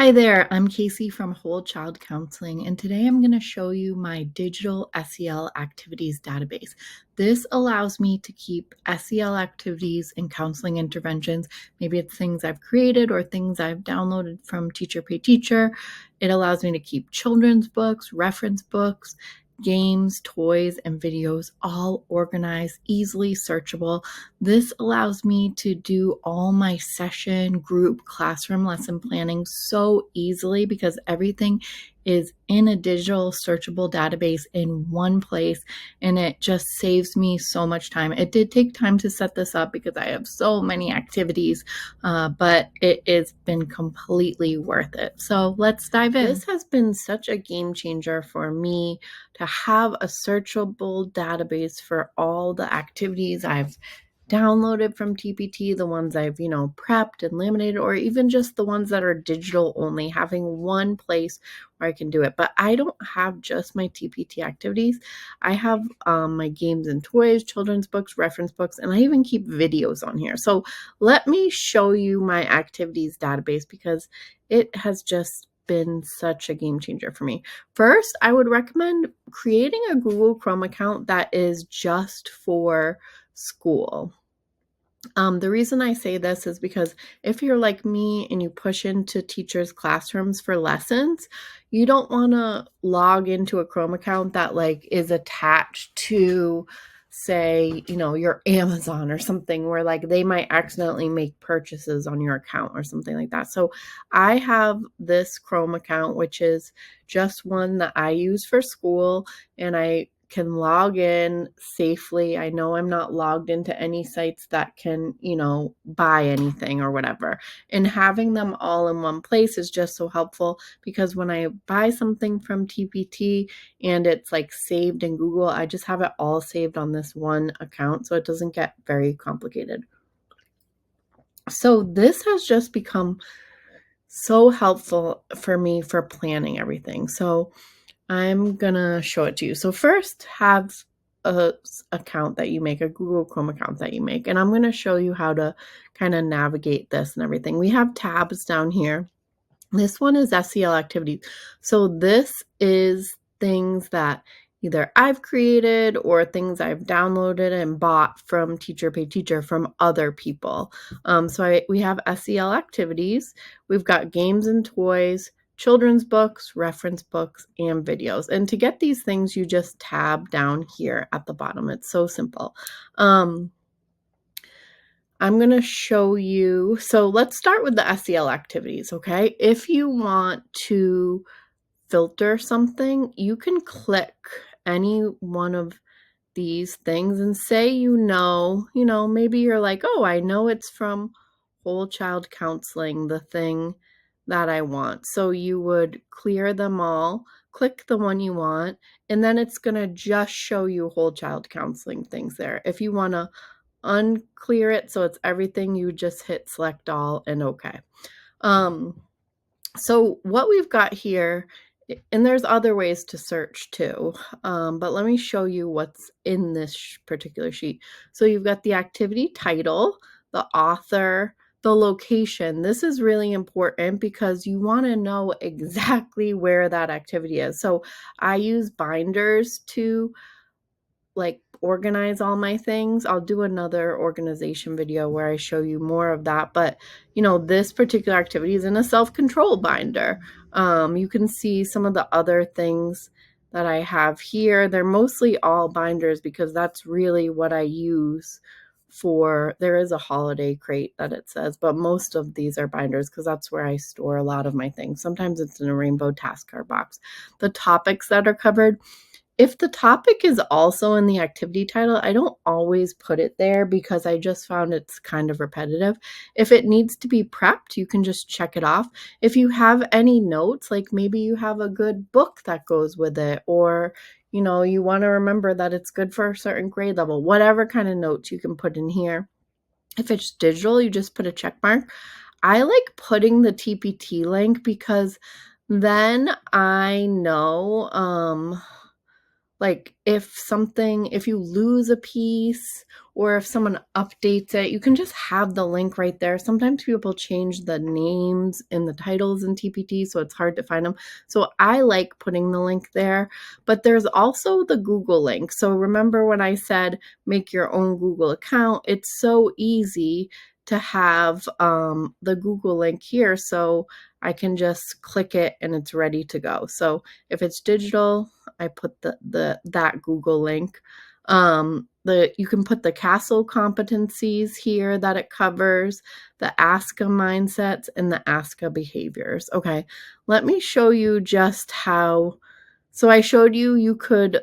Hi there, I'm Casey from Whole Child Counseling, and today I'm going to show you my digital SEL activities database. This allows me to keep SEL activities and counseling interventions. Maybe it's things I've created or things I've downloaded from Teacher Pay Teacher. It allows me to keep children's books, reference books, games, toys, and videos all organized, easily searchable. This allows me to do all my session, group, classroom lesson planning so easily because everything is in a digital searchable database in one place, and it just saves me so much time. It did take time to set this up because I have so many activities, but it has been completely worth it. So let's dive in. This has been such a game changer for me to have a searchable database for all the activities I've downloaded from TPT, the ones I've, prepped and laminated, or even just the ones that are digital only, having one place where I can do it. But I don't have just my TPT activities. I have my games and toys, children's books, reference books, and I even keep videos on here. So let me show you my activities database because it has just been such a game changer for me. First, I would recommend creating a Google Chrome account that is just for school. The reason I say this is because if you're like me and you push into teachers' classrooms for lessons, you don't want to log into a Chrome account that is attached to, say, your Amazon or something where they might accidentally make purchases on your account or something like that. So I have this Chrome account, which is just one that I use for school, and I can log in safely. I know I'm not logged into any sites that can, buy anything or whatever. And having them all in one place is just so helpful because when I buy something from TPT and it's saved in Google, I just have it all saved on this one account so it doesn't get very complicated. So this has just become so helpful for me for planning everything. So I'm gonna show it to you. So first, have a account that you make, a Google Chrome account that you make, and I'm gonna show you how to kind of navigate this and everything. We have tabs down here. This one is SEL activities. So this is things that either I've created or things I've downloaded and bought from Teacher Pay Teacher from other people. We have SEL activities. We've got games and toys, children's books, reference books, and videos. And to get these things, you just tab down here at the bottom. It's so simple. I'm going to show you. So let's start with the SEL activities, okay? If you want to filter something, you can click any one of these things and say, maybe you're like, oh, I know it's from Whole Child Counseling, the thing that I want. So you would clear them all, click the one you want, and then it's going to just show you Whole Child Counseling things there. If you want to unclear it so it's everything, you just hit select all and okay. So what we've got here, and there's other ways to search too, but let me show you what's in this particular sheet. So you've got the activity title, the author, the location. This is really important because you want to know exactly where that activity is. So I use binders to organize all my things. I'll do another organization video where I show you more of that. But, this particular activity is in a self-control binder. You can see some of the other things that I have here. They're mostly all binders because that's really what I use for. There is a holiday crate that it says, but most of these are binders because that's where I store a lot of my things. Sometimes it's in a rainbow task card box. The topics that are covered, if the topic is also in the activity title, I don't always put it there because I just found it's kind of repetitive. If it needs to be prepped, you can just check it off. If you have any notes, maybe you have a good book that goes with it, or you want to remember that it's good for a certain grade level, whatever kind of notes you can put in here. If it's digital, you just put a check mark. I like putting the TPT link because then I know like if you lose a piece or if someone updates it, you can just have the link right there. Sometimes people change the names and the titles in TPT, so it's hard to find them. So I like putting the link there, but there's also the Google link. So remember when I said make your own Google account? It's so easy to have the Google link here. So I can just click it and it's ready to go. So if it's digital, I put that Google link. You can put the Castle competencies here that it covers, the ASCA mindsets, and the ASCA behaviors. Okay, let me show you just how. So I showed you could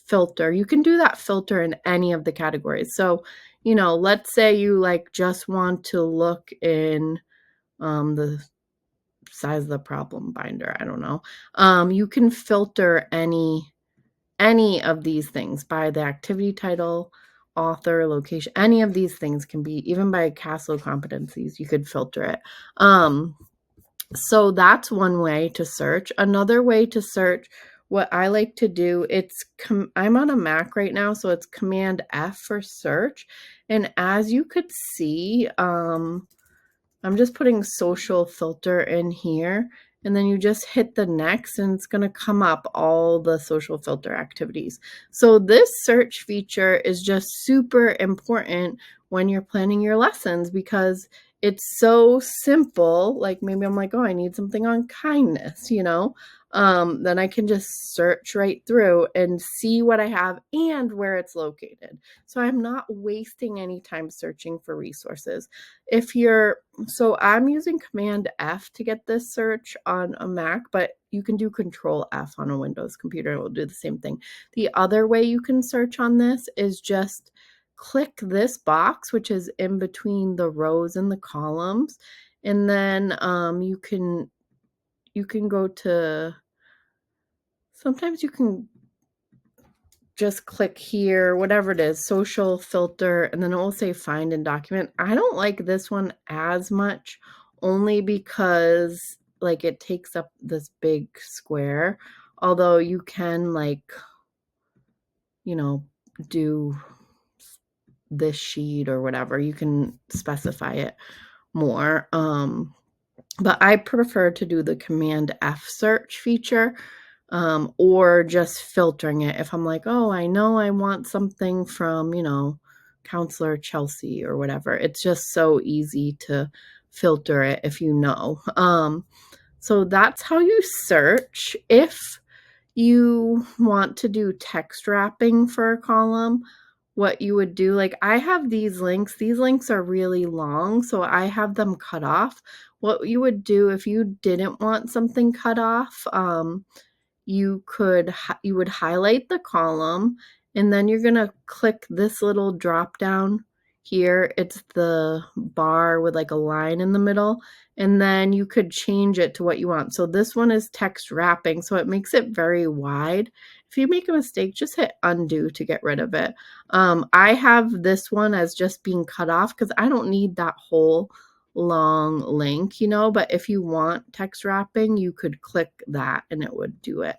filter. You can do that filter in any of the categories. So, let's say you like just want to look in the size of the problem binder. I don't know. You can filter any of these things by the activity title, author, location. Any of these things can be, even by Castle competencies, you could filter it. So that's one way to search. Another way to search, what I like to do, I'm on a Mac right now, so it's Command F for search. And as you could see, I'm just putting social filter in here, and then you just hit the next and it's going to come up all the social filter activities. So this search feature is just super important when you're planning your lessons because it's so simple. Like maybe I'm like, oh, I need something on kindness, then I can just search right through and see what I have and where it's located. So I'm not wasting any time searching for resources. So I'm using Command F to get this search on a Mac, but you can do Control F on a Windows computer. It will do the same thing. The other way you can search on this is just click this box, which is in between the rows and the columns. And then you can go to, sometimes you can just click here, whatever it is, social filter, and then it will say find and document. I don't like this one as much, only because like it takes up this big square, although you can do this sheet or whatever. You can specify it more. But I prefer to do the Command F search feature, or just filtering it. If I'm like, oh, I know I want something from, Counselor Chelsea or whatever. It's just so easy to filter it if you know. So that's how you search. If you want to do text wrapping for a column, what you would do, like I have these links are really long, so I have them cut off. What you would do if you didn't want something cut off, you would highlight the column, and then you're going to click this little drop down here. It's the bar with like a line in the middle, and then you could change it to what you want. So this one is text wrapping, so it makes it very wide. If you make a mistake, just hit undo to get rid of it. I have this one as just being cut off because I don't need that whole long link, but if you want text wrapping, you could click that and it would do it.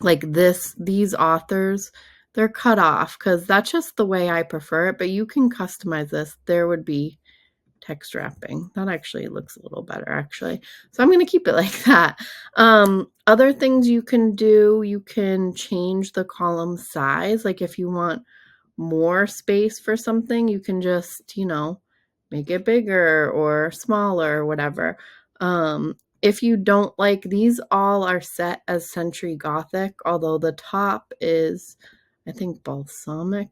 Like these authors, they're cut off because that's just the way I prefer it, but you can customize this. There would be text wrapping. That actually looks a little better, actually. So I'm going to keep it like that. Other things you can do, you can change the column size. Like if you want more space for something, you can just, make it bigger or smaller or whatever. If you don't like, these all are set as Century Gothic, although the top is, I think, balsamic.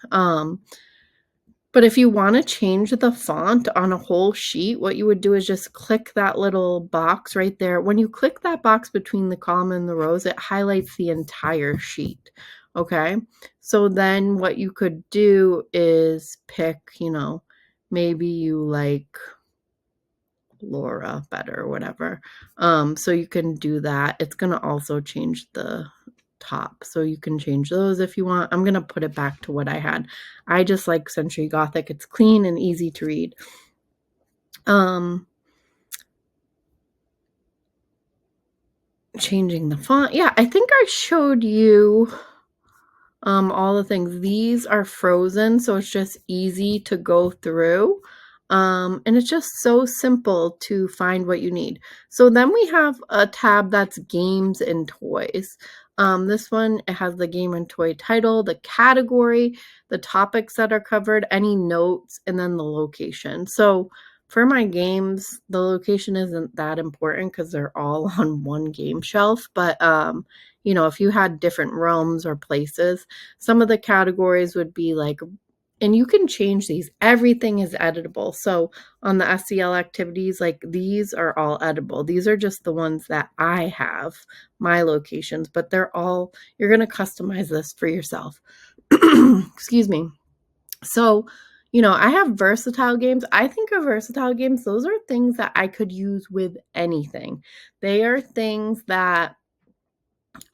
But if you want to change the font on a whole sheet, what you would do is just click that little box right there. When you click that box between the column and the rows, it highlights the entire sheet. Okay, so then what you could do is pick, maybe you like Laura better or whatever. So you can do that. It's going to also change the top, so you can change those if you want. I'm going to put it back to what I had. I just like Century Gothic. It's clean and easy to read. changing the font. Yeah, I think I showed you all the things. These are frozen, so it's just easy to go through. And it's just so simple to find what you need. So then we have a tab that's games and toys. This one, it has the game and toy title, the category, the topics that are covered, any notes, and then the location. So for my games, the location isn't that important because they're all on one game shelf. But you know, if you had different realms or places, some of the categories would be like, and you can change these. Everything is editable. So on the SEL activities, like these are all editable. These are just the ones that I have, my locations, but they're all, you're going to customize this for yourself. Excuse me. So, you know, I have versatile games. I think of versatile games, those are things that I could use with anything. They are things that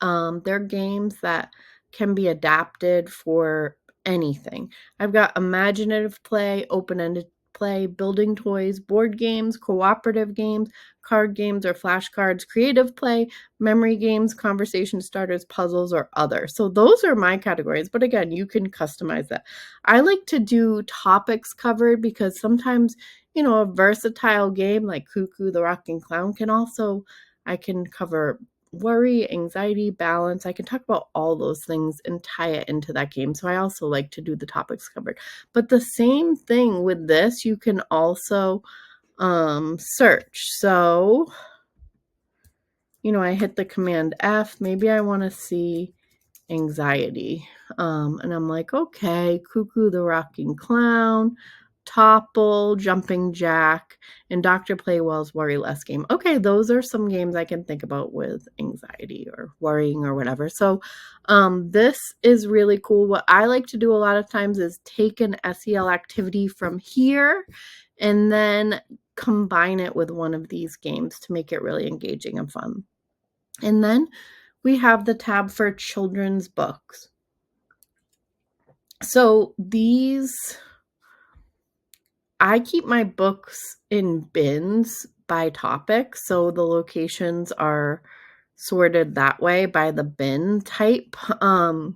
they're games that can be adapted for anything. I've got imaginative play, open-ended play, building toys, board games, cooperative games, card games or flashcards, creative play, memory games, conversation starters, puzzles, or other. So those are my categories. But again, you can customize that. I like to do topics covered because sometimes, you know, a versatile game like Cuckoo the Rocking Clown can also, I can cover worry, anxiety, balance. I can talk about all those things and tie it into that game. So I also like to do the topics covered. But the same thing with this, you can also search. So, you know, I hit the command F. Maybe I want to see anxiety. And I'm like, okay, Cuckoo the Rocking Clown, Topple, Jumping Jack, and Dr. Playwell's Worry Less game. Okay, those are some games I can think about with anxiety or worrying or whatever. So this is really cool. What I like to do a lot of times is take an SEL activity from here and then combine it with one of these games to make it really engaging and fun. And then we have the tab for children's books. So these, I keep my books in bins by topic. So the locations are sorted that way by the bin type. And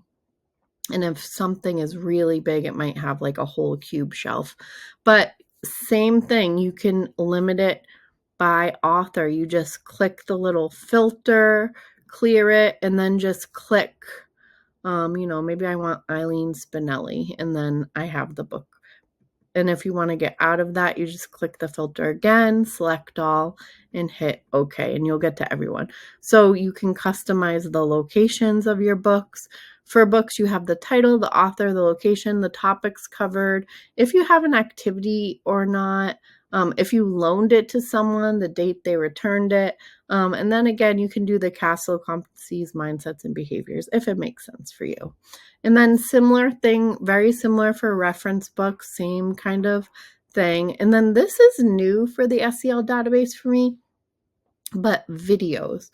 if something is really big, it might have like a whole cube shelf. But same thing, you can limit it by author. You just click the little filter, clear it, and then just click. You know, maybe I want Eileen Spinelli, and then I have the book. And if you want to get out of that, you just click the filter again, select all, and hit OK, and you'll get to everyone. So you can customize the locations of your books. For books, you have the title, the author, the location, the topics covered, if you have an activity or not, if you loaned it to someone, the date they returned it. And then again, you can do the castle competencies, mindsets, and behaviors if it makes sense for you. And then similar thing, very similar for reference books, same kind of thing. And then this is new for the SEL database for me, but videos.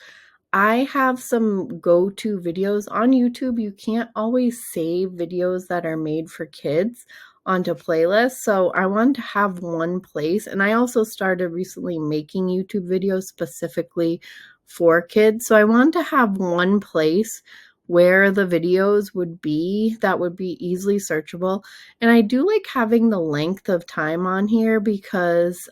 I have some go-to videos on YouTube. You can't always save videos that are made for kids onto playlists. So I wanted to have one place. And I also started recently making YouTube videos specifically for kids. So I wanted to have one place where the videos would be that would be easily searchable. And I do like having the length of time on here because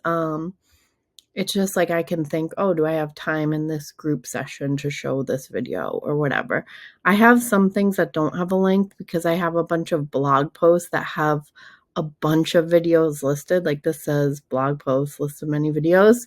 it's just like I can think, oh, do I have time in this group session to show this video or whatever. I have some things that don't have a link because I have a bunch of blog posts that have a bunch of videos listed. Like this says blog posts, list of many videos.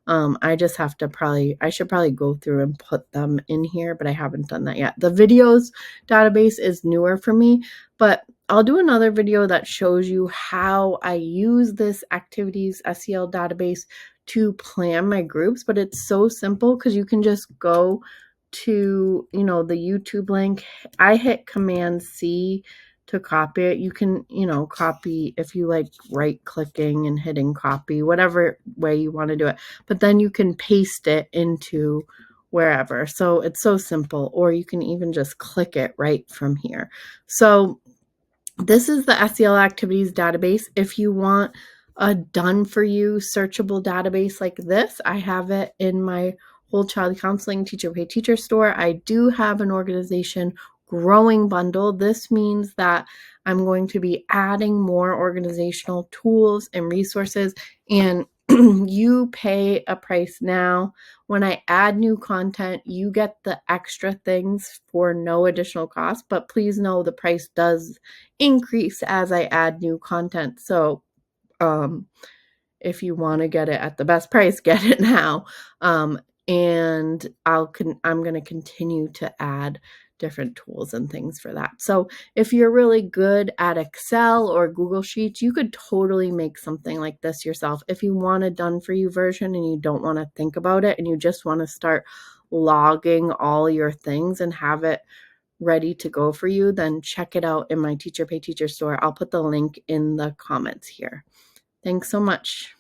I just have to I should probably go through and put them in here, but I haven't done that yet. The videos database is newer for me, but I'll do another video that shows you how I use this activities SEL database to plan my groups, but it's so simple because you can just go to, you know, the YouTube link. I hit Command C to copy it. You can, you know, copy if you like right clicking and hitting copy, whatever way you want to do it. But then you can paste it into wherever. So it's so simple, or you can even just click it right from here. So this is the SEL activities database. If you want a done for you searchable database like this, I have it in my Whole Child Counseling Teacher Pay Teacher store, I do have an organization growing bundle. This means that I'm going to be adding more organizational tools and resources, and you pay a price now. When I add new content, you get the extra things for no additional cost, but please know the price does increase as I add new content. So if you want to get it at the best price, get it now. And I'm going to continue to add different tools and things for that. So if you're really good at Excel or Google Sheets, you could totally make something like this yourself. If you want a done for you version and you don't want to think about it and you just want to start logging all your things and have it ready to go for you, then check it out in my Teacher Pay Teacher store. I'll put the link in the comments here. Thanks so much.